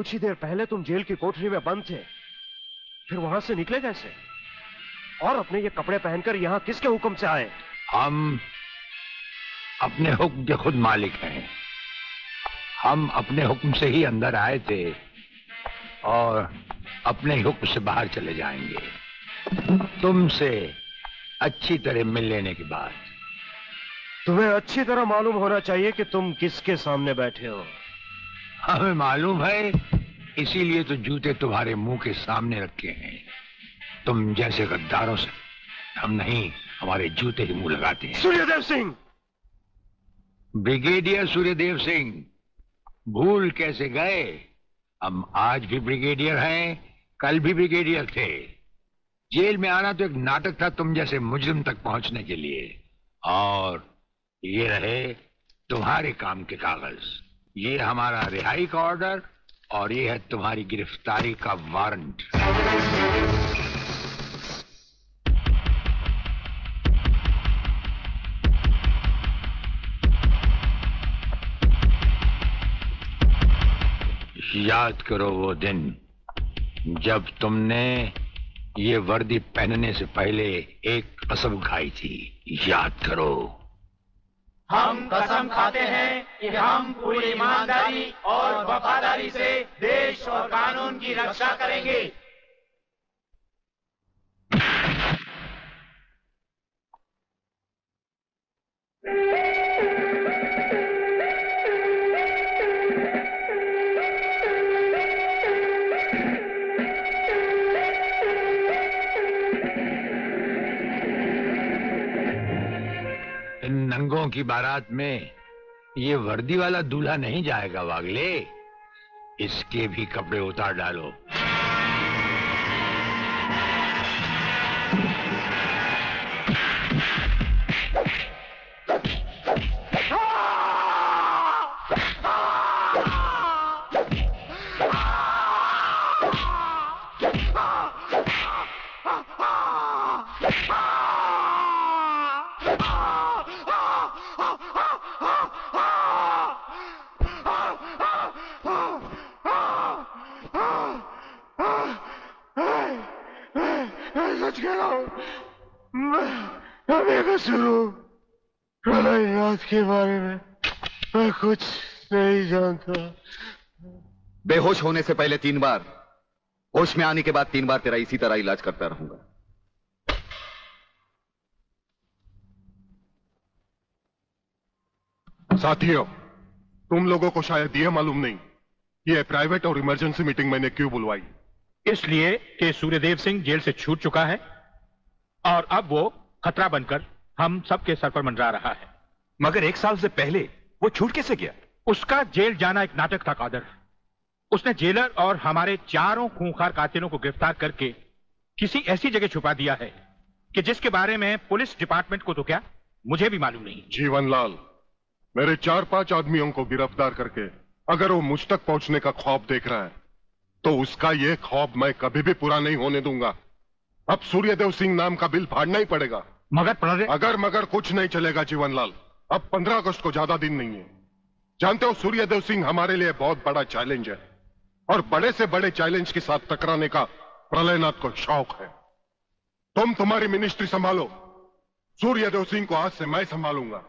कुछ ही देर पहले तुम जेल की कोठरी में बंद थे, फिर वहां से निकले कैसे? और अपने ये कपड़े पहनकर यहाँ किसके हुक्म से आए? हम अपने हुक्म के खुद मालिक हैं। हम अपने हुक्म से ही अंदर आए थे और अपने ही हुक्म से बाहर चले जाएंगे। तुमसे अच्छी तरह मिल लेने के बाद। तुम्हें अच्छी तरह मालूम होना चाहिए कि तुम किसके सामने बैठे हो। हमें मालूम है, इसीलिए तो जूते तुम्हारे मुंह के सामने रखे हैं। तुम जैसे गद्दारों से हम नहीं, हमारे जूते ही मुंह लगाते हैं। सूर्यदेव सिंह! ब्रिगेडियर सूर्यदेव सिंह, भूल कैसे गए? हम आज भी ब्रिगेडियर हैं, कल भी ब्रिगेडियर थे। जेल में आना तो एक नाटक था तुम जैसे मुजरिम तक पहुंचने के लिए। और ये रहे तुम्हारे काम के कागज। ये हमारा रिहाई का ऑर्डर और ये है तुम्हारी गिरफ्तारी का वारंट। याद करो वो दिन जब तुमने ये वर्दी पहनने से पहले एक कसम खाई थी। याद करो। हम कसम खाते हैं कि हम पूरी ईमानदारी और वफादारी से देश और कानून की रक्षा करेंगे। इन नंगों की बारात में ये वर्दी वाला दूल्हा नहीं जाएगा वागले। इसके भी कपड़े उतार डालो। प्रलयनाथ के बारे में मैं कुछ नहीं जानता। बेहोश होने से पहले 3 बार, होश में आने के बाद 3 बार तेरा इसी तरह इलाज करता रहूंगा। साथियों, तुम लोगों को शायद यह मालूम नहीं ये प्राइवेट और इमरजेंसी मीटिंग मैंने क्यों बुलवाई। इसलिए कि सूर्यदेव सिंह जेल से छूट चुका है और अब वो खतरा बनकर हम सबके सर पर मंडरा रहा है। मगर 1 साल से पहले वो छूट कैसे गया? उसका जेल जाना एक नाटक था कादर। उसने जेलर और हमारे 4 खूंखार कातिलों को गिरफ्तार करके किसी ऐसी जगह छुपा दिया है कि जिसके बारे में पुलिस डिपार्टमेंट को तो क्या, मुझे भी मालूम नहीं। जीवनलाल, मेरे 4-5 आदमियों को गिरफ्तार करके अगर वो मुझ तक पहुंचने का ख्वाब देख रहा है तो उसका ये ख्वाब मैं कभी भी पूरा नहीं होने दूंगा। अब सूर्यदेव सिंह नाम का बिल फाड़ना ही पड़ेगा। अगर मगर कुछ नहीं चलेगा जीवनलाल। अब 15 अगस्त को ज्यादा दिन नहीं है। जानते हो, सूर्यदेव सिंह हमारे लिए बहुत बड़ा चैलेंज है और बड़े से बड़े चैलेंज के साथ टकराने का प्रलयनाथ को शौक है। तुम तुम्हारी मिनिस्ट्री संभालो, सूर्यदेव सिंह को आज से मैं संभालूंगा।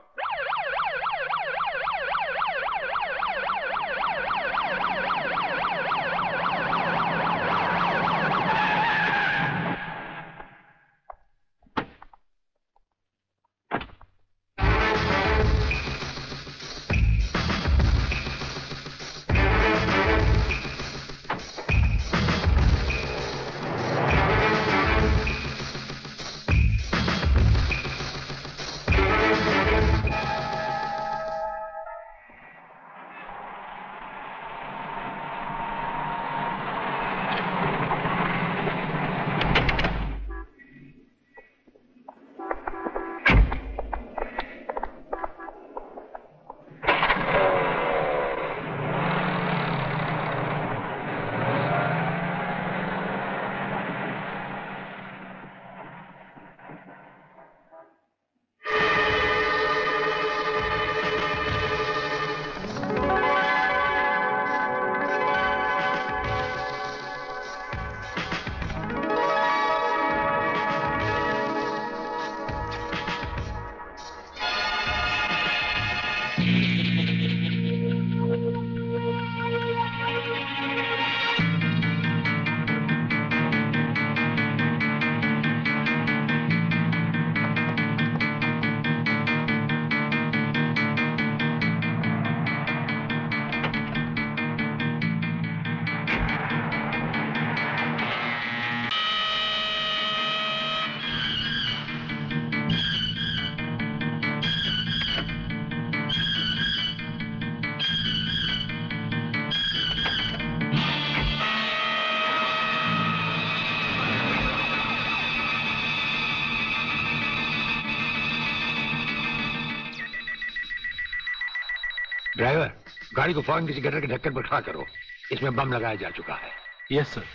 ड्राइवर, गाड़ी को फौरन किसी गटर के ढक्कन पर खड़ा करो। इसमें बम लगाया जा चुका है। Yes sir.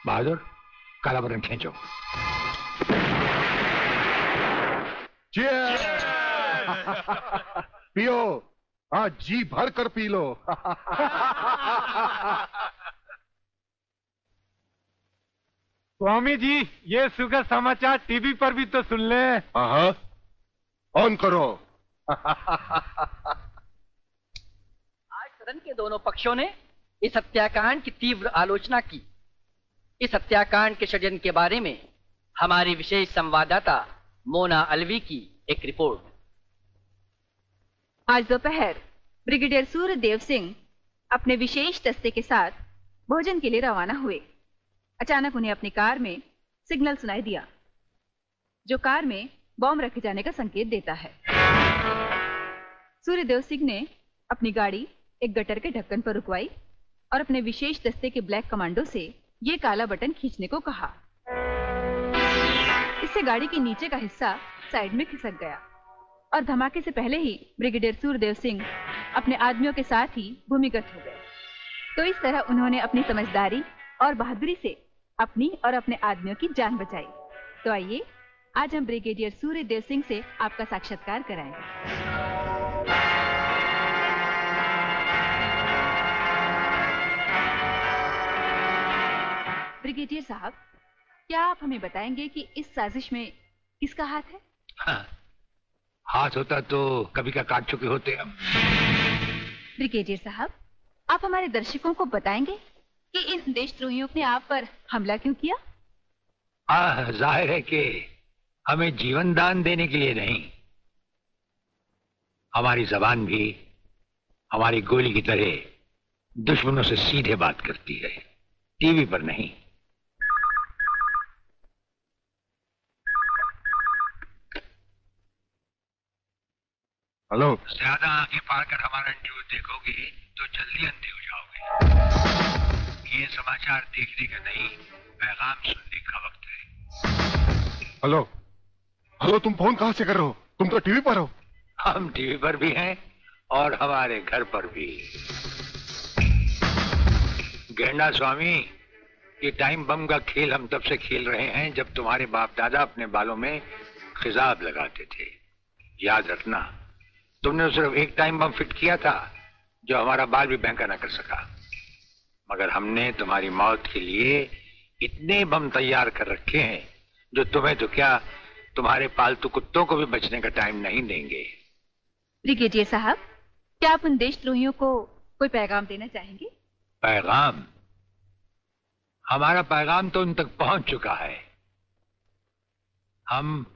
बहादुर, काला बटन खींचो। पियो, आज जी भर कर पी लो। स्वामी जी, ये सुखद समाचार टीवी पर भी तो सुन ले। हाँ, ऑन करो। आज सदन के दोनों पक्षों ने इस हत्याकांड की तीव्र आलोचना की। इस हत्याकांड के षड्यंत्र के बारे में हमारी विशेष संवाददाता मोना अलवी की एक रिपोर्ट। आज दोपहर ब्रिगेडियर सूर्यदेव सिंह अपने विशेष दस्ते के साथ भोजन के लिए रवाना हुए। अचानक उन्हें अपनी कार में सिग्नल सुनाई दिया, जो कार में बॉम्ब रखे जाने का संकेत देता है। सूर्यदेव सिंह ने अपनी गाड़ी एक गटर के ढक्कन पर रुकवाई और अपने विशेष दस्ते के ब्लैक कमांडो से ये काला बटन खींचने को कहा। इससे गाड़ी के नीचे का हिस्सा साइड में खिसक गया और धमाके से पहले ही ब्रिगेडियर सूर्यदेव सिंह अपने आदमियों के साथ ही भूमिगत हो गए। तो इस तरह उन्होंने अपनी समझदारी और बहादुरी से अपनी और अपने आदमियों की जान बचाई। तो आइए आज हम ब्रिगेडियर सूर्यदेव सिंह से आपका साक्षात्कार कराएंगे। ब्रिगेडियर साहब, क्या आप हमें बताएंगे कि इस साजिश में किसका हाथ है? हाँ, हाथ होता तो कभी का काट चुके होते हम। ब्रिगेडियर साहब, आप हमारे दर्शकों को बताएंगे कि इन देशद्रोहियों ने आप पर हमला क्यों किया? जाहिर है कि हमें जीवन दान देने के लिए नहीं, हमारी जबान भी हमारी गोली की तरह दुश्मनों से सीधे बात करती है, टीवी पर नहीं। हेलो। ज्यादा आंखें फाड़ कर हमारा न्यूज देखोगे तो जल्दी अंधे हो जाओगे। ये समाचार देखने का नहीं, पैगाम सुनने का वक्त है। हेलो हेलो, तुम फोन कहां से कर रहे हो? तुम तो टीवी पर हो। हम टीवी पर भी हैं और हमारे घर पर भी। गेंडा स्वामी, ये टाइम बम का खेल हम तब से खेल रहे हैं जब तुम्हारे बाप दादा अपने बालों में खिजाब लगाते थे। याद रखना, तुमने सिर्फ एक टाइम बम फिट किया था जो हमारा बाल भी बैंका ना कर सका, मगर हमने तुम्हारी मौत के लिए इतने बम तैयार कर रखे हैं जो तुम्हें तो क्या, तुम्हारे पालतू कुत्तों को भी बचने का टाइम नहीं देंगे। ब्रिगेडियर साहब, क्या आप उन देशद्रोहियों को कोई पैगाम देना चाहेंगे? पैगाम? हमारा पैगाम तो उन तक पहुंच चुका है। हम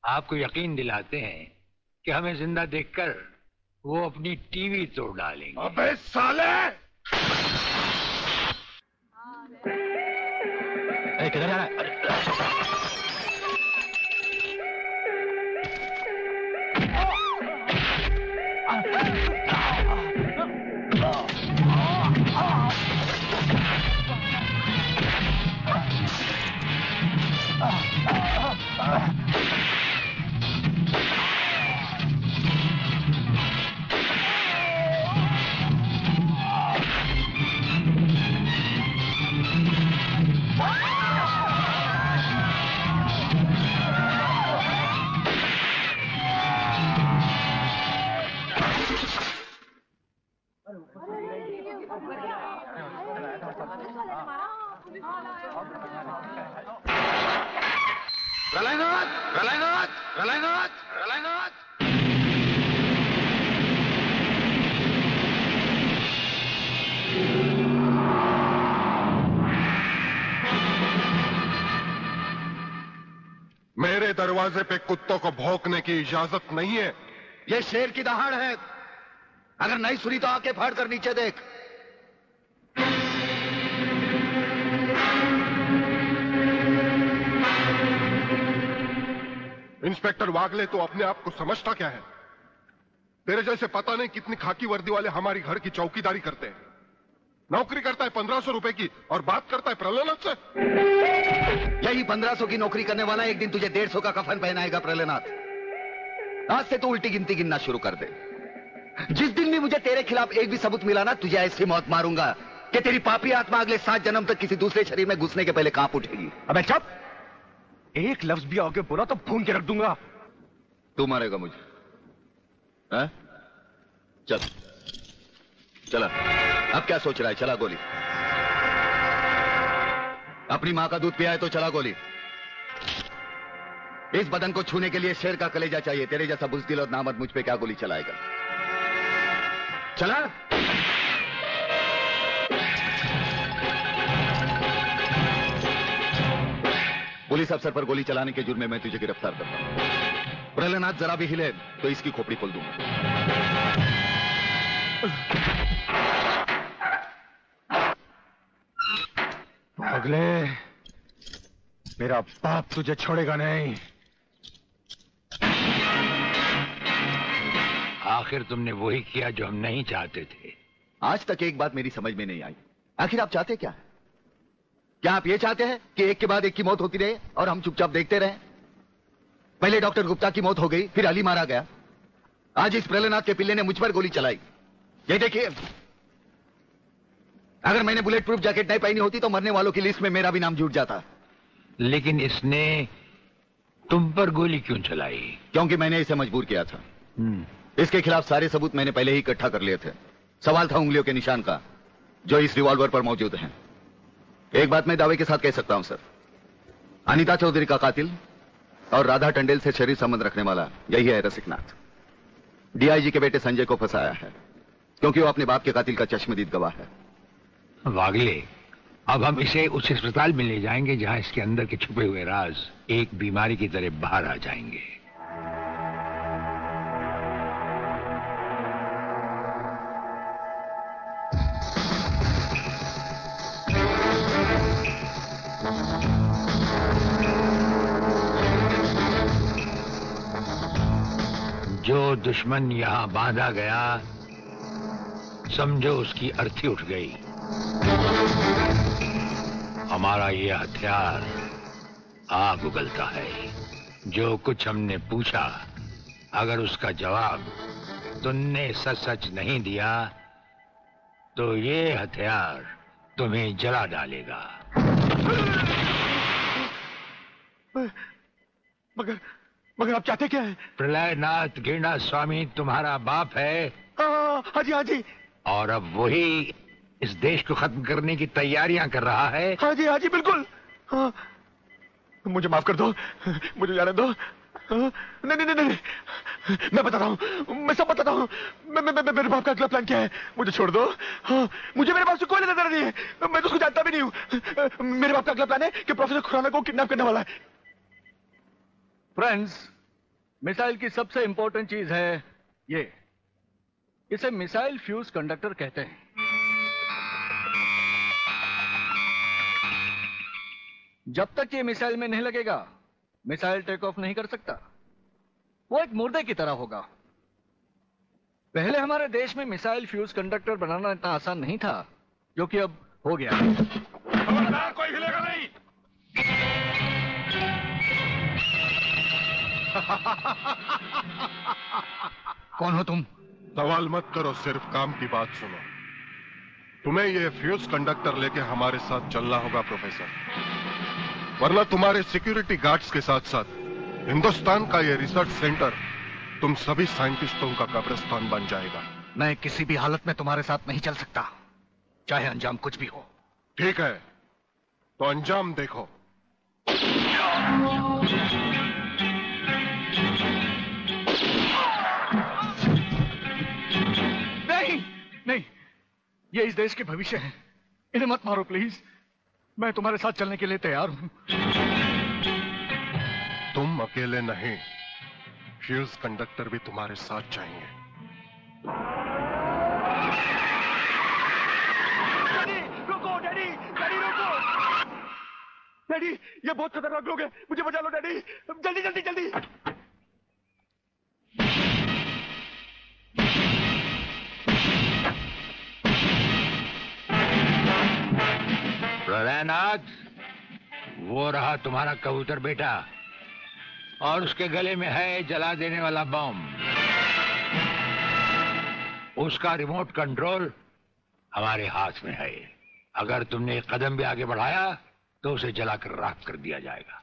आपको यकीन दिलाते हैं कि हमें जिंदा देखकर वो अपनी टीवी तोड़ डालेंगे। अबे साले! किधर जा रहा है? मेरे दरवाजे पे कुत्तों को भौंकने की इजाजत नहीं है। ये शेर की दहाड़ है। अगर नहीं सुनी तो आंखें फाड़ कर नीचे देख। इंस्पेक्टर वागले, तो अपने आप को समझता क्या है? तेरे जैसे पता नहीं कितनी खाकी वर्दी वाले हमारी घर की चौकीदारी करते हैं। नौकरी करता है 1500 रुपए की और बात करता है प्रलयनाथ से। यही 1500 की नौकरी करने वाला एक दिन तुझे 150 का कफन पहनाएगा प्रलयनाथ। आज से तो उल्टी गिनती गिनना शुरू कर दे। जिस दिन भी मुझे तेरे खिलाफ एक भी सबूत मिला ना, तुझे ऐसी मौत मारूंगा कि तेरी पापी आत्मा अगले 7 जन्म तक किसी दूसरे शरीर में घुसने के पहले कांप उठेगी। अबे चुप! एक लफ्ज भी आगे बोला तो भून के रख दूंगा। तू मारेगा मुझे? है? चल चला। अब क्या सोच रहा है? चला गोली। अपनी मां का दूध पिया है तो चला गोली। इस बदन को छूने के लिए शेर का कलेजा चाहिए। तेरे जैसा बुज़दिल और नामर्द मुझ पे क्या गोली चलाएगा? चला। पुलिस अफसर पर गोली चलाने के जुर्म में मैं तुझे गिरफ्तार करता हूं। प्रहलाद जरा भी हिले तो इसकी खोपड़ी खोल दूंगा। अगले मेरा बाप तुझे छोड़ेगा नहीं। आखिर तुमने वही किया जो हम नहीं चाहते थे। आज तक एक बात मेरी समझ में नहीं आई। आखिर आप चाहते क्या? क्या आप ये चाहते हैं कि एक के बाद एक की मौत होती रहे और हम चुपचाप देखते रहें? पहले डॉक्टर गुप्ता की मौत हो गई, फिर अली मारा गया, आज इस प्रहलाद के पिल्ले ने मुझ पर गोली चलाई। ये देखिए, अगर मैंने बुलेट प्रूफ जैकेट नहीं पहनी होती तो मरने वालों की लिस्ट में मेरा भी नाम जुड़ जाता। लेकिन इसने तुम पर गोली क्यों चलाई? क्योंकि मैंने इसे मजबूर किया था। इसके खिलाफ सारे सबूत मैंने पहले ही इकट्ठा कर लिए थे। सवाल था उंगलियों के निशान का, जो इस रिवॉल्वर पर मौजूद हैं। एक बात मैं दावे के साथ कह सकता हूं सर, अनीता चौधरी का कातिल और राधा टंडेल से शरीर संबंध रखने वाला यही है रसिकनाथ। डीआईजी के बेटे संजय को फंसाया है क्योंकि वो अपने बाप के कातिल का चश्मदीद गवाह है। वागले, अब हम इसे उस अस्पताल में ले जाएंगे जहां इसके अंदर के छुपे हुए राज एक बीमारी की तरह बाहर आ जाएंगे। जो दुश्मन यहां बांधा गया, समझो उसकी अर्थी उठ गई। हमारा ये हथियार आग उगलता है। जो कुछ हमने पूछा, अगर उसका जवाब तुमने सच सच नहीं दिया तो ये हथियार तुम्हें जला डालेगा। मगर आप चाहते क्या है? प्रलयनाथ गिरना स्वामी तुम्हारा बाप है। हाँ जी, हाँ जी। और अब वही इस देश को खत्म करने की तैयारियां कर रहा है। हाँ जी बिल्कुल। हाँ, मुझे माफ कर दो, मुझे जाने दो। नहीं नहीं नहीं, मैं बताता हूँ, मैं सब बताता हूँ। मेरे बाप का अगला प्लान क्या है? मुझे छोड़ दो। हाँ, मुझे मेरे बाप से कोई लेना नहीं है, मैं तो उसको जानता भी नहीं हूँ। मेरे बाप का अगला प्लान है कि प्रोफेसर खुराना को किडनैप करने वाला है। फ्रेंड्स, मिसाइल की सबसे इंपॉर्टेंट चीज है ये, इसे मिसाइल फ्यूज कंडक्टर कहते हैं। जब तक ये मिसाइल में नहीं लगेगा, मिसाइल टेक ऑफ नहीं कर सकता। वो एक मुर्दे की तरह होगा। पहले हमारे देश में मिसाइल फ्यूज कंडक्टर बनाना इतना आसान नहीं था, जो कि अब हो गया। खबरदार, कोई हिलेगा नहीं। कौन हो तुम? सवाल मत करो, सिर्फ काम की बात सुनो। तुम्हें ये फ्यूज कंडक्टर लेके हमारे साथ चलना होगा प्रोफेसर, वरना तुम्हारे सिक्योरिटी गार्ड्स के साथ साथ हिंदुस्तान का ये रिसर्च सेंटर तुम सभी साइंटिस्टों का कब्रिस्तान बन जाएगा। मैं किसी भी हालत में तुम्हारे साथ नहीं चल सकता, चाहे अंजाम कुछ भी हो। ठीक है, तो अंजाम देखो। नहीं नहीं, ये इस देश के भविष्य है, इन्हें मत मारो प्लीज। मैं तुम्हारे साथ चलने के लिए तैयार हूं। तुम अकेले नहीं, फ्यूज कंडक्टर भी तुम्हारे साथ चाहिए। डैडी रुको, डैडी डैडी रुको। डैडी, ये बहुत खतरनाक लोग हैं, मुझे बचा लो डैडी, जल्दी जल्दी जल्दी। प्रलयनाथ, वो रहा तुम्हारा कबूतर बेटा। और उसके गले में है जला देने वाला बम। उसका रिमोट कंट्रोल हमारे हाथ में है। अगर तुमने एक कदम भी आगे बढ़ाया तो उसे जलाकर राख कर दिया जाएगा।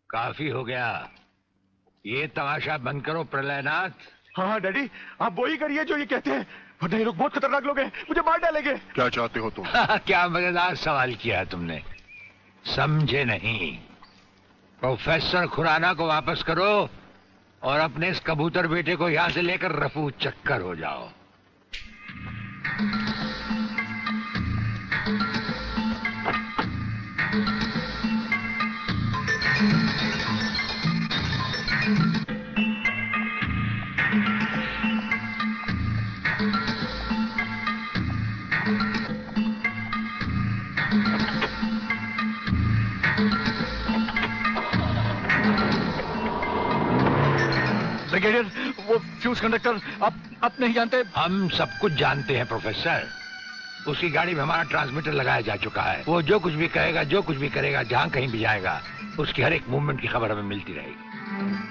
काफी हो गया, ये तमाशा बंद करो प्रलयनाथ। हाँ डैडी, आप वो ही करिए जो ये कहते हैं, वरना ये लोग बहुत खतरनाक लोग हैं, मुझे मार डालेंगे। क्या चाहते हो तुम? क्या मजेदार सवाल किया है तुमने, समझे नहीं। प्रोफेसर खुराना को वापस करो और अपने इस कबूतर बेटे को यहां से लेकर रफू चक्कर हो जाओ। ब्रिगेडियर, वो फ्यूज कंडक्टर आप नहीं जानते? हम सब कुछ जानते हैं प्रोफेसर। उसकी गाड़ी में हमारा ट्रांसमीटर लगाया जा चुका है। वो जो कुछ भी कहेगा, जो कुछ भी करेगा, जहां कहीं भी जाएगा, उसकी हर एक मूवमेंट की खबर हमें मिलती रहेगी।